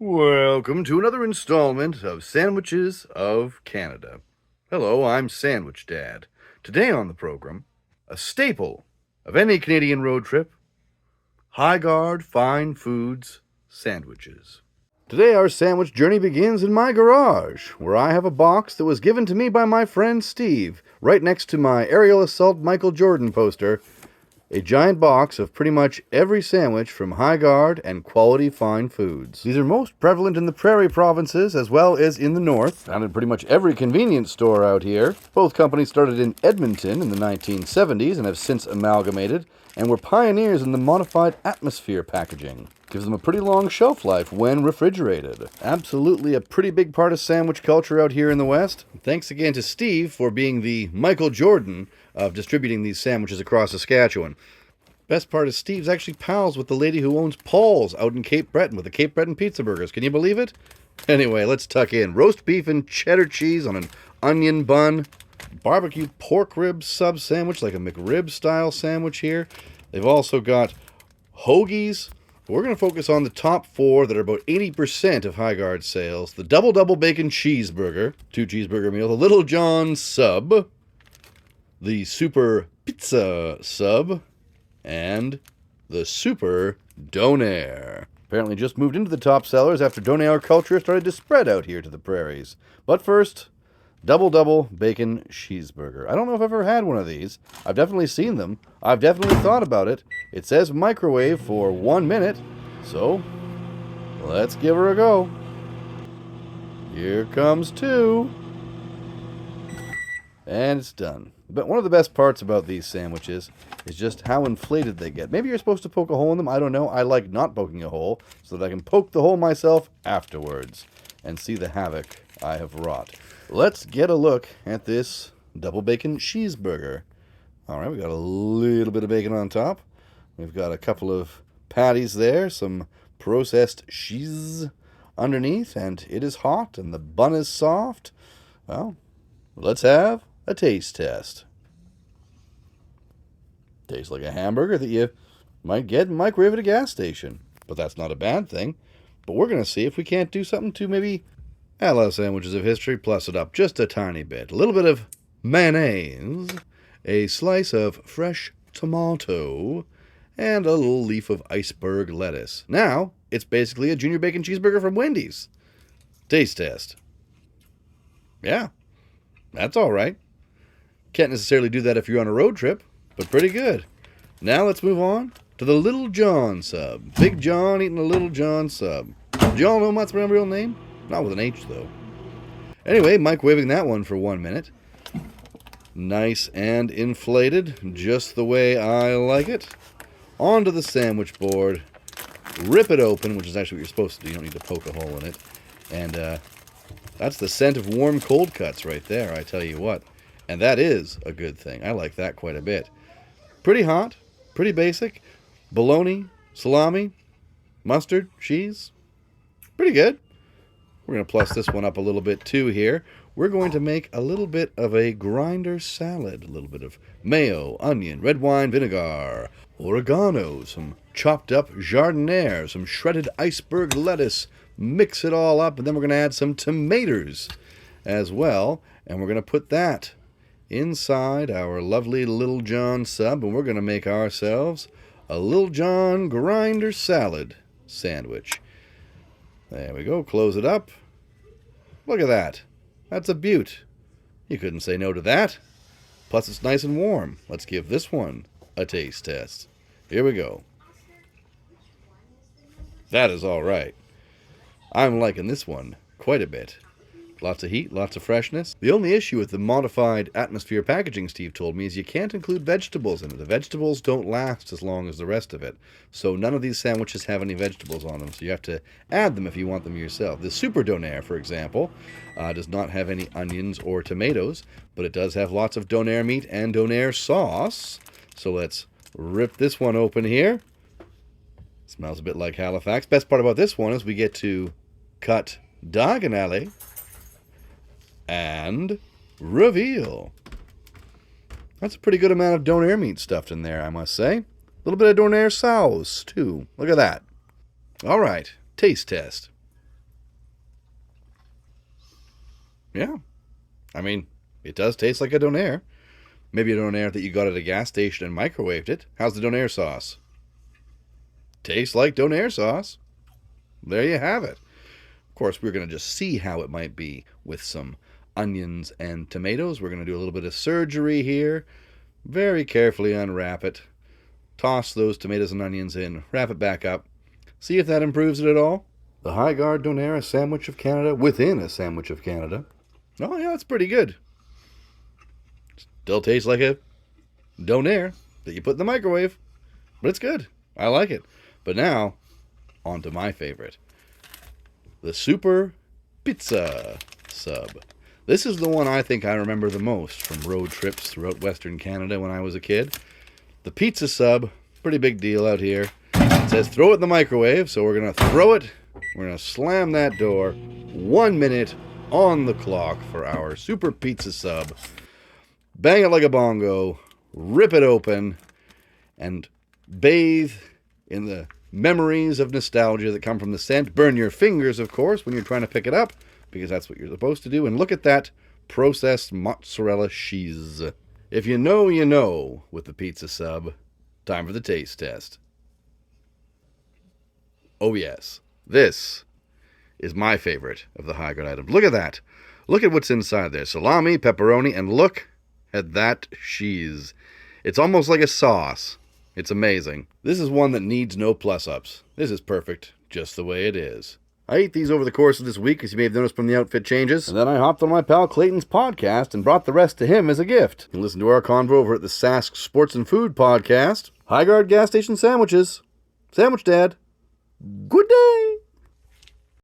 Welcome to another installment of Sandwiches of Canada. Hello, I'm Sandwich Dad. Today on the program, a staple of any Canadian road trip, Hygaard Fine Foods Sandwiches. Today our sandwich journey begins in my garage, where I have a box that was given to me by my friend Steve, right next to my aerial assault Michael Jordan poster. A giant box of pretty much every sandwich from Hygaard and Quality Fine Foods. These are most prevalent in the Prairie provinces as well as in the north, found in pretty much every convenience store out here. Both companies started in Edmonton in the 1970s and have since amalgamated, and were pioneers in the modified atmosphere packaging. Gives them a pretty long shelf life when refrigerated. Absolutely a pretty big part of sandwich culture out here in the West. Thanks again to Steve for being the Michael Jordan of distributing these sandwiches across Saskatchewan. Best part is Steve's actually pals with the lady who owns Paul's out in Cape Breton with the Cape Breton pizza burgers. Can you believe it? Anyway, let's tuck in. Roast beef and cheddar cheese on an onion bun. Barbecue pork rib sub sandwich, like a McRib style sandwich here. They've also got hoagies. We're going to focus on the top four that are about 80% of Hygaard sales. The double bacon cheeseburger, 2 cheeseburger meal. The Lil John sub. The super pizza sub. And the super Donaire. Apparently just moved into the top sellers after Donaire culture started to spread out here to the prairies. But first, double bacon cheeseburger. I don't know if I've ever had one of these. I've definitely seen them. I've definitely thought about it. It says microwave for 1 minute. So, let's give her a go. Here comes 2. And it's done. But one of the best parts about these sandwiches is just how inflated they get. Maybe you're supposed to poke a hole in them. I don't know. I like not poking a hole so that I can poke the hole myself afterwards and see the havoc I have wrought. Let's get a look at this double bacon cheeseburger. All right, we got a little bit of bacon on top. We've got a couple of patties there, some processed cheese underneath, and it is hot and the bun is soft. Well, let's have a taste test. Tastes like a hamburger that you might get in microwave at a gas station, but that's not a bad thing. But we're going to see if we can't do something to maybe hello sandwiches of history, plus it up just a tiny bit. A little bit of mayonnaise, a slice of fresh tomato, and a little leaf of iceberg lettuce. Now, it's basically a junior bacon cheeseburger from Wendy's. Taste test. Yeah, that's all right. Can't necessarily do that if you're on a road trip, but pretty good. Now let's move on to the Lil John sub. Big John eating a Lil John sub. Do y'all know that's my real name? Not with an H, though. Anyway, microwaving that one for 1 minute. Nice and inflated, just the way I like it. Onto the sandwich board. Rip it open, which is actually what you're supposed to do. You don't need to poke a hole in it. And that's the scent of warm cold cuts right there, I tell you what. And that is a good thing. I like that quite a bit. Pretty hot, pretty basic. Bologna, salami, mustard, cheese. Pretty good. We're going to plus this one up a little bit too here. We're going to make a little bit of a grinder salad. A little bit of mayo, onion, red wine vinegar, oregano, some chopped up jardiniere, some shredded iceberg lettuce. Mix it all up, and then we're going to add some tomatoes as well. And we're going to put that inside our lovely Lil John sub, and we're going to make ourselves a Lil John grinder salad sandwich. There we go. Close it up. Look at that. That's a beaut. You couldn't say no to that. Plus, it's nice and warm. Let's give this one a taste test. Here we go. That is all right. I'm liking this one quite a bit. Lots of heat, lots of freshness. The only issue with the modified atmosphere packaging, Steve told me, is you can't include vegetables in it. The vegetables don't last as long as the rest of it. So none of these sandwiches have any vegetables on them, so you have to add them if you want them yourself. The Super Donaire, for example, does not have any onions or tomatoes, but it does have lots of Donaire meat and Donaire sauce. So let's rip this one open here. Smells a bit like Halifax. Best part about this one is we get to cut diagonally and reveal. That's a pretty good amount of Donaire meat stuffed in there, I must say. A little bit of Donaire sauce, too. Look at that. All right, taste test. Yeah. I mean, it does taste like a Donaire. Maybe a Donaire that you got at a gas station and microwaved it. How's the Donaire sauce? Tastes like Donaire sauce. There you have it. Of course, we're going to just see how it might be with some onions and tomatoes. We're going to do a little bit of surgery here. Very carefully unwrap it. Toss those tomatoes and onions in. Wrap it back up. See if that improves it at all. The Hygaard Donaire, a sandwich of Canada within a sandwich of Canada. Oh, yeah, it's pretty good. Still tastes like a Donaire that you put in the microwave. But it's good. I like it. But now, on to my favorite. The Super Pizza Sub. This is the one I think I remember the most from road trips throughout Western Canada when I was a kid. The Pizza Sub, pretty big deal out here. It says throw it in the microwave, so we're going to throw it. We're going to slam that door. 1 minute on the clock for our Super Pizza Sub. Bang it like a bongo. Rip it open. And bathe in the memories of nostalgia that come from the scent. Burn your fingers, of course, when you're trying to pick it up, because that's what you're supposed to do. And look at that processed mozzarella cheese. If you know, you know with the Pizza Sub. Time for the taste test. Oh yes, this is my favorite of the Hygaard items. Look at that. Look at what's inside there. Salami, pepperoni, and look at that cheese. It's almost like a sauce. It's amazing. This is one that needs no plus-ups. This is perfect, just the way it is. I ate these over the course of this week, as you may have noticed from the outfit changes. And then I hopped on my pal Clayton's podcast and brought the rest to him as a gift. You can listen to our convo over at the Sask Sports and Food Podcast. Hygaard Gas Station Sandwiches. Sandwich Dad. Good day.